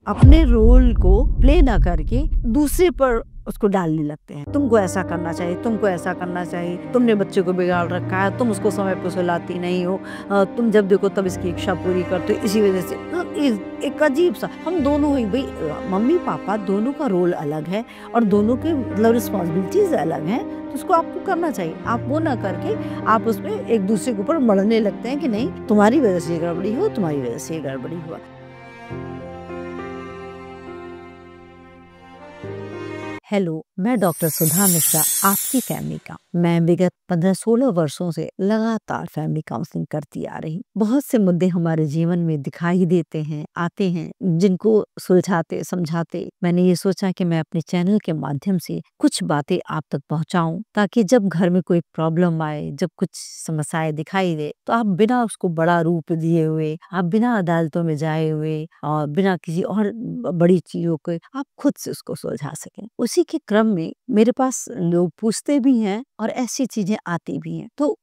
अपने रोल को प्ले ना करके दूसरे पर उसको डालने लगते हैं। तुमको ऐसा करना चाहिए, तुमको ऐसा करना चाहिए, तुमने बच्चे को बिगाड़ रखा है, तुम उसको समय पे सुलाती नहीं हो, तुम जब देखो तब इसकी इच्छा पूरी करते हो, इसी वजह से एक अजीब सा हम दोनों ही भाई मम्मी पापा दोनों का रोल अलग है और दोनों के मतलब रिस्पॉन्सिबिलिटीज अलग हैं, तो उसको आपको करना चाहिए। आप वो ना करके आप उसमें एक दूसरे के ऊपर मढ़ने लगते हैं कि नहीं तुम्हारी वजह से ये गड़बड़ी हो, तुम्हारी वजह से ये गड़बड़ी हुआ। हेलो, मैं डॉक्टर सुधा मिश्रा, आपकी फैमिली का। मैं विगत 15-16 वर्षों से लगातार फैमिली काउंसलिंग करती आ रही। बहुत से मुद्दे हमारे जीवन में दिखाई देते हैं, आते हैं, जिनको सुलझाते समझाते मैंने ये सोचा कि मैं अपने चैनल के माध्यम से कुछ बातें आप तक पहुंचाऊं, ताकि जब घर में कोई प्रॉब्लम आए, जब कुछ समस्याएं दिखाई दे, तो आप बिना उसको बड़ा रूप दिए हुए, आप बिना अदालतों में जाए हुए और बिना किसी और बड़ी चीजों के आप खुद से उसको सुलझा सकें। उसी के क्रम में मेरे पास लोग पूछते भी हैं और ऐसी चीजें आती भी हैं। तो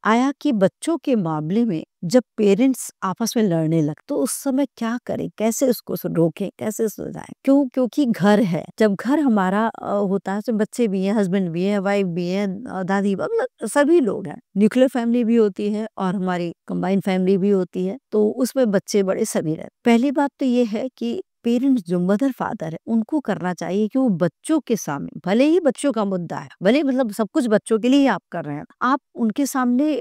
आया कि बच्चों के मामले में जब पेरेंट्स आपस में लड़ने लगते तो उस समय क्या करें, कैसे उसको रोकें, कैसे सुलझाएं। क्योंकि घर है, जब घर हमारा होता है तो बच्चे भी हैं, हस्बैंड भी है, वाइफ भी है, दादी मतलब सभी लोग हैं। न्यूक्लियर फैमिली भी होती है और हमारी कंबाइंड फैमिली भी होती है, तो उसमें बच्चे बड़े सभी रहते। पहली बात तो ये है कि पेरेंट्स जो मदर फादर है उनको करना चाहिए कि वो बच्चों के सामने, भले ही बच्चों का मुद्दा है, भले मतलब सब कुछ बच्चों के लिए ही आप कर रहे हैं, आप उनके सामने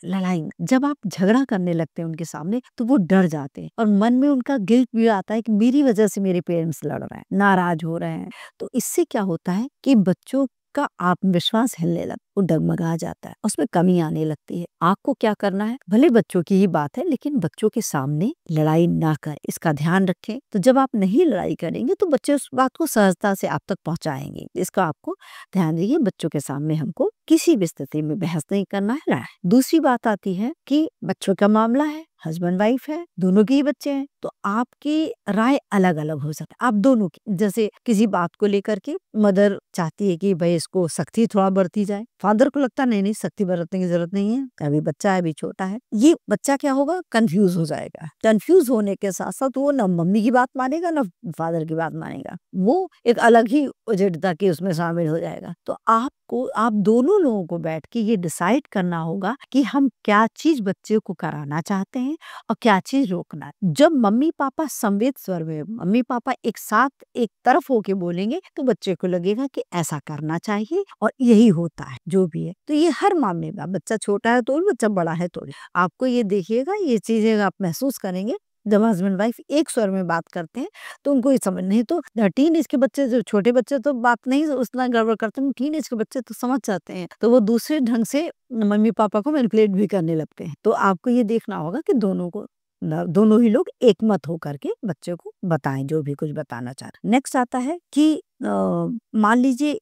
लड़ाई, जब आप झगड़ा करने लगते हैं उनके सामने तो वो डर जाते हैं और मन में उनका गिल्ट भी आता है कि मेरी वजह से मेरे पेरेंट्स लड़ रहे हैं, नाराज हो रहे हैं। तो इससे क्या होता है कि बच्चों का आत्मविश्वास हिलने लगता, वो डगमगा जाता है, उसमें कमी आने लगती है। आपको क्या करना है, भले बच्चों की ही बात है लेकिन बच्चों के सामने लड़ाई ना करें, इसका ध्यान रखें। तो जब आप नहीं लड़ाई करेंगे तो बच्चे उस बात को सहजता से आप तक पहुंचाएंगे। इसका आपको ध्यान रखिए, बच्चों के सामने हमको किसी भी स्थिति में बहस नहीं करना है। दूसरी बात आती है कि बच्चों का मामला है, हस्बैंड वाइफ है, दोनों के ही बच्चे हैं, तो आपकी राय अलग अलग हो सकती है। आप दोनों की, जैसे किसी बात को लेकर के मदर चाहती है कि भाई इसको सख्ती थोड़ा बरती जाए, फादर को लगता नहीं सख्ती बरतने की जरूरत नहीं है, अभी बच्चा है, अभी छोटा है। ये बच्चा क्या होगा, कंफ्यूज हो जाएगा। कंफ्यूज होने के साथ साथ वो ना मम्मी की बात मानेगा ना फादर की बात मानेगा, वो एक अलग ही उजड़ता के उसमें शामिल हो जाएगा। तो आप दोनों लोगों को बैठ के ये डिसाइड करना होगा कि हम क्या चीज बच्चे को कराना चाहते हैं और क्या चीज रोकना है। जब मम्मी पापा संवेद स्वर में, मम्मी पापा एक साथ एक तरफ होके बोलेंगे तो बच्चे को लगेगा कि ऐसा करना चाहिए और यही होता है जो भी है। तो ये हर मामले में, बच्चा छोटा है तो बच्चा बड़ा है तो आपको ये देखिएगा, ये चीजें आप महसूस करेंगे। जब हस्बैंड वाइफ एक स्वर में बात करते हैं तो उनको ये समझ नहीं, तो टीन एज के बच्चे, जो छोटे बच्चे तो बात नहीं उतना गड़बड़ करते हैं, टीन एज के बच्चे तो समझ जाते हैं, तो वो दूसरे ढंग से मम्मी पापा को मैनिपुलेट भी करने लगते हैं। तो आपको ये देखना होगा कि दोनों ही लोग एक मत होकर के बच्चे को बताएं जो भी कुछ बताना चाह रहे। नेक्स्ट आता है कि मान लीजिए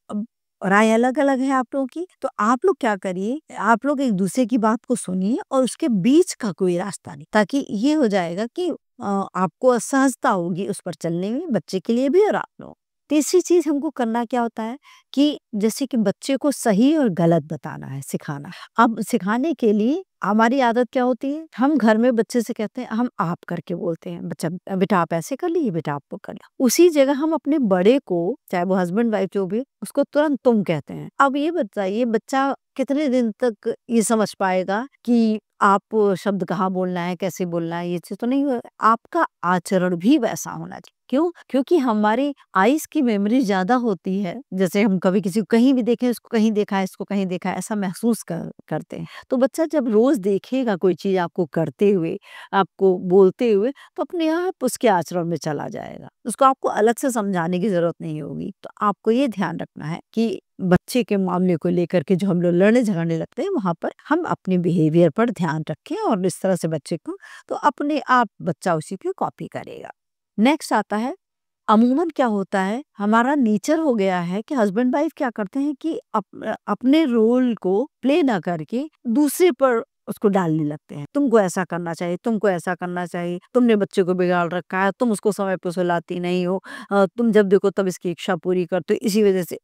राय अलग अलग है आप लोगों की, तो आप लोग क्या करिए, आप लोग एक दूसरे की बात को सुनिए और उसके बीच का कोई रास्ता नहीं, ताकि ये हो जाएगा कि आपको असहजता होगी उस पर चलने में, बच्चे के लिए भी और आप लोग। तीसरी चीज हमको करना क्या होता है कि जैसे कि बच्चे को सही और गलत बताना है, सिखाना। अब सिखाने के लिए हमारी आदत क्या होती है, हम घर में बच्चे से कहते हैं, हम आप करके बोलते हैं, बच्चा बेटा आप ऐसे कर लीजिए, बेटा आपको कर लो। उसी जगह हम अपने बड़े को, चाहे वो हस्बैंड वाइफ जो भी, उसको तुरंत तुम कहते हैं। अब ये बताइए बच्चा कितने दिन तक ये समझ पाएगा कि आप शब्द कहाँ बोलना है, कैसे बोलना है, ये चीज तो नहीं होगा। आपका आचरण भी वैसा होना चाहिए। क्यों? क्योंकि हमारी आइज की मेमोरी ज्यादा होती है। जैसे हम कभी किसी को कहीं भी देखें, इसको कहीं देखा है, इसको कहीं देखा है, ऐसा महसूस करते हैं। तो बच्चा जब रोज देखेगा कोई चीज आपको करते हुए, आपको बोलते हुए, तो अपने आप उसके आचरण में चला जाएगा, उसको आपको अलग से समझाने की जरूरत नहीं होगी। तो आपको ये ध्यान रखना है कि बच्चे के मामले को लेकर के जो हम लोग लड़ने झगड़ने लगते हैं, वहां पर हम अपने बिहेवियर पर ध्यान रखें और इस तरह से बच्चे को, तो अपने आप बच्चा उसी की कॉपी करेगा। नेक्स्ट आता है, अमूमन क्या होता है, हमारा नेचर हो गया है कि हस्बैंड वाइफ क्या करते हैं कि अपने रोल को प्ले ना करके दूसरे पर उसको डालने लगते हैं। तुमको ऐसा करना चाहिए, तुमको ऐसा करना चाहिए, तुमने बच्चे को बिगाड़ रखा है, तुम उसको समय पर सुलाती नहीं हो, तुम जब देखो तब इसकी इच्छा पूरी करते हो, इसी वजह से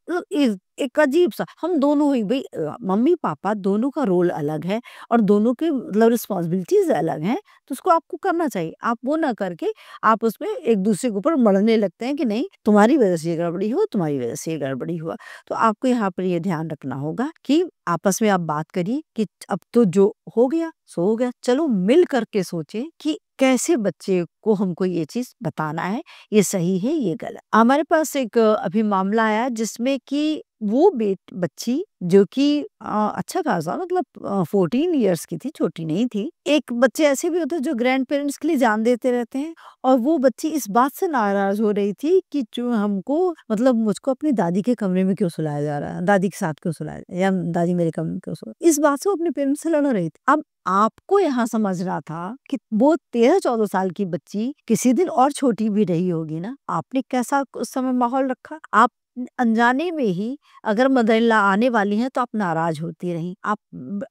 एक अजीब सा हम दोनों ही भाई मम्मी पापा दोनों का रोल अलग है और दोनों के मतलब रिस्पॉन्सिबिलिटीज अलग हैं, तो उसको आपको करना चाहिए। आप वो ना करके आप उसमें एक दूसरे के ऊपर मढ़ने लगते हैं कि नहीं तुम्हारी वजह से ये गड़बड़ी हो, तुम्हारी वजह से ये गड़बड़ी हुआ। तो आपको यहाँ पर ये ध्यान रखना होगा कि आपस में आप बात करिए कि अब तो जो हो गया सो हो गया, चलो मिल करके सोचे कि कैसे बच्चे को हमको ये चीज बताना है, ये सही है ये गलत। हमारे पास एक अभी मामला आया जिसमें कि वो बच्ची जो कि अच्छा खासा मतलब 14 इयर्स की थी, छोटी नहीं थी। एक बच्चे ऐसे भी होते हैं जो ग्रैंड पेरेंट्स के लिए जान देते रहते हैं, और वो बच्ची इस बात से नाराज हो रही थी कि जो हमको मतलब मुझको अपनी दादी के कमरे में क्यों सुलाया जा रहा है, दादी के साथ क्यों सुलाया या दादी मेरे कमरे में क्यों सुलाया, इस बात से वो अपने पेरेंट्स से लड़ रही थी। अब आपको यहाँ समझना था कि वो 13-14 साल की बच्ची किसी दिन और छोटी भी रही होगी ना, आपने कैसा उस समय माहौल रखा। आप अनजाने में ही अगर मदर इन लॉ आने वाली हैं तो आप नाराज होती रही, आप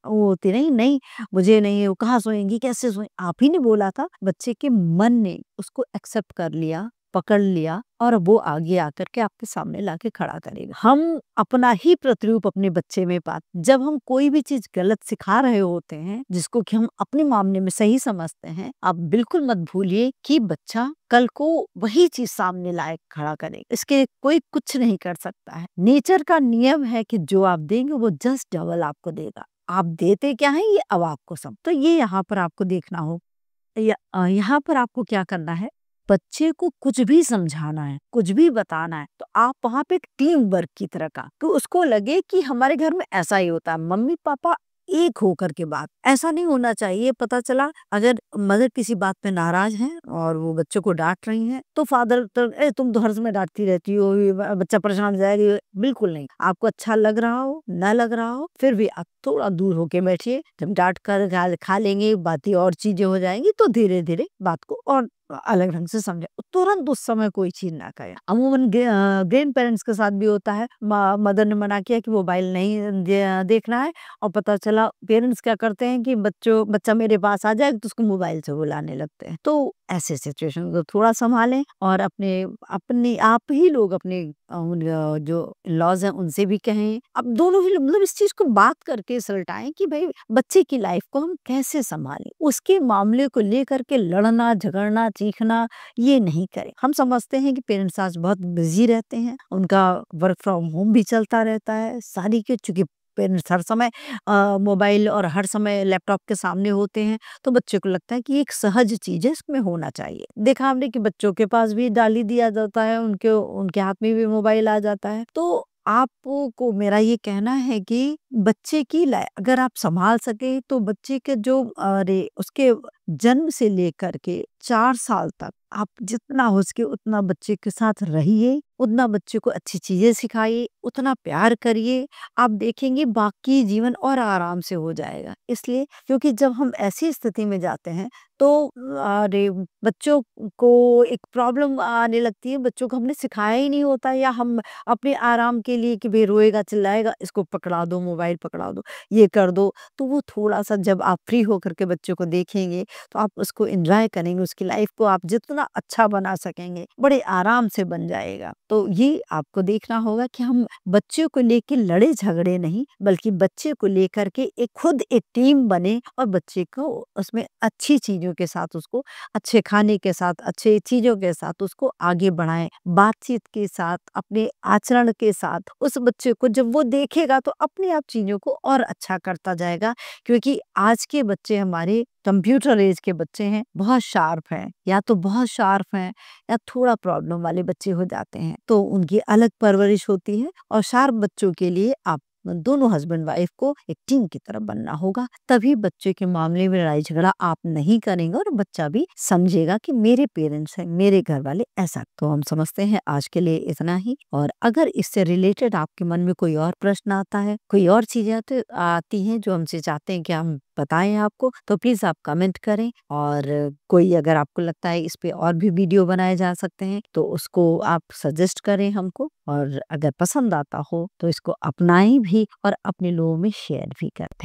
वो होती रही नहीं मुझे नहीं, वो कहाँ सोएंगी कैसे सोए, आप ही ने बोला था। बच्चे के मन ने उसको एक्सेप्ट कर लिया, पकड़ लिया, और वो आगे आकर के आपके सामने लाके खड़ा करेगा। हम अपना ही प्रतिरूप अपने बच्चे में पाते। जब हम कोई भी चीज गलत सिखा रहे होते हैं जिसको कि हम अपने मामले में सही समझते हैं, आप बिल्कुल मत भूलिए कि बच्चा कल को वही चीज सामने लाए खड़ा करेगा। इसके कोई कुछ नहीं कर सकता है। नेचर का नियम है कि जो आप देंगे वो जस्ट डबल आपको देगा। आप देते क्या है ये अब आपको सब, तो ये यहाँ पर आपको देखना हो। यहाँ पर आपको क्या करना है, बच्चे को कुछ भी समझाना है, कुछ भी बताना है, तो आप वहाँ पे एक टीम वर्क की तरह का, तो उसको लगे कि हमारे घर में ऐसा ही होता है, मम्मी पापा एक होकर के बात। ऐसा नहीं होना चाहिए। पता चला अगर मदर किसी बात पे नाराज हैं और वो बच्चों को डांट रही हैं, तो फादर तो तुम तो हर समय डांटती रहती हो, ये बच्चा परेशान हो जाएगा। बिल्कुल नहीं। आपको अच्छा लग रहा हो न लग रहा हो, फिर भी आप थोड़ा दूर होके बैठिए। जब डांट कर खा लेंगे, बातें और चीजें हो जाएंगी, तो धीरे धीरे बात को और अलग ढंग से समझे। तुरंत उस समय कोई चीज ना करे। अमूमन ग्रैंड पेरेंट्स के साथ भी होता है। मदर ने मना किया कि मोबाइल नहीं देखना है, और पता चला पेरेंट्स क्या करते हैं कि बच्चा मेरे पास आ जाए तो उसको मोबाइल से बुलाने लगते हैं। तो ऐसे सिचुएशन को थोड़ा संभालें, और अपने आप ही लोग अपने जो लॉज हैं उनसे भी कहें। अब दोनों ही मतलब इस चीज को बात करके सलटाएं कि भाई बच्चे की लाइफ को हम कैसे संभालें। उसके मामले को लेकर के लड़ना झगड़ना चीखना ये नहीं करें। हम समझते हैं कि पेरेंट्स आज बहुत बिजी रहते हैं, उनका वर्क फ्रॉम होम भी चलता रहता है, सारी के चूंकि पेरेंट्स हर समय मोबाइल और हर समय लैपटॉप के सामने होते हैं, तो बच्चे को लगता है कि एक सहज चीज है, इसमें होना चाहिए। देखा हमने कि बच्चों के पास भी डाल ही दिया जाता है, उनके उनके हाथ में भी मोबाइल आ जाता है। तो आपको मेरा ये कहना है कि बच्चे की अगर आप संभाल सके तो बच्चे के जो अरे उसके जन्म से लेकर के 4 साल तक आप जितना हो सके उतना बच्चे के साथ रहिए, उतना बच्चे को अच्छी चीजें सिखाइए, उतना प्यार करिए। आप देखेंगे बाकी जीवन और आराम से हो जाएगा। इसलिए क्योंकि जब हम ऐसी स्थिति में जाते हैं तो अरे बच्चों को एक प्रॉब्लम आने लगती है। बच्चों को हमने सिखाया ही नहीं होता, या हम अपने आराम के लिए कि भाई रोएगा चिल्लाएगा इसको पकड़ा दो, मोबाइल पकड़ा दो, ये कर दो। तो वो थोड़ा सा जब आप फ्री होकर के बच्चों को देखेंगे तो आप उसको एंजॉय करेंगे, उसकी लाइफ को आप जितना अच्छा बना सकेंगे बड़े आराम से बन जाएगा। तो ये आपको देखना होगा कि हम बच्चों को लेके लड़े झगड़े नहीं, बल्कि बच्चे को लेकर के खुद एक टीम बने, और बच्चे को उसमें अच्छी चीजों के साथ, उसको अच्छे खाने के साथ, अच्छे चीजों के साथ उसको आगे बढ़ाएं, बातचीत के साथ, अपने आचरण के साथ। उस बच्चे को जब वो देखेगा तो अपने आप चीजों को और अच्छा करता जाएगा। क्योंकि आज के बच्चे हमारे कंप्यूटर एज के बच्चे हैं, बहुत शार्प हैं, या तो बहुत शार्प हैं या थोड़ा प्रॉब्लम वाले बच्चे हो जाते हैं। तो उनकी अलग परवरिश होती है, और शार्प बच्चों के लिए आप दोनों हस्बैंड वाइफ को एक टीम की तरह बनना होगा। तभी बच्चे के मामले में लड़ाई झगड़ा आप नहीं करेंगे, और बच्चा भी समझेगा कि मेरे पेरेंट्स हैं, मेरे घर वाले ऐसा। तो हम समझते हैं आज के लिए इतना ही। और अगर इससे रिलेटेड आपके मन में कोई और प्रश्न आता है, कोई और चीजें आती हैं जो हमसे चाहते हैं कि हम बताएं आपको, तो प्लीज आप कमेंट करें। और कोई अगर आपको लगता है इस पे और भी वीडियो बनाए जा सकते हैं तो उसको आप सजेस्ट करें हमको, और अगर पसंद आता हो तो इसको अपनाएं भी और अपने लोगों में शेयर भी करते हैं।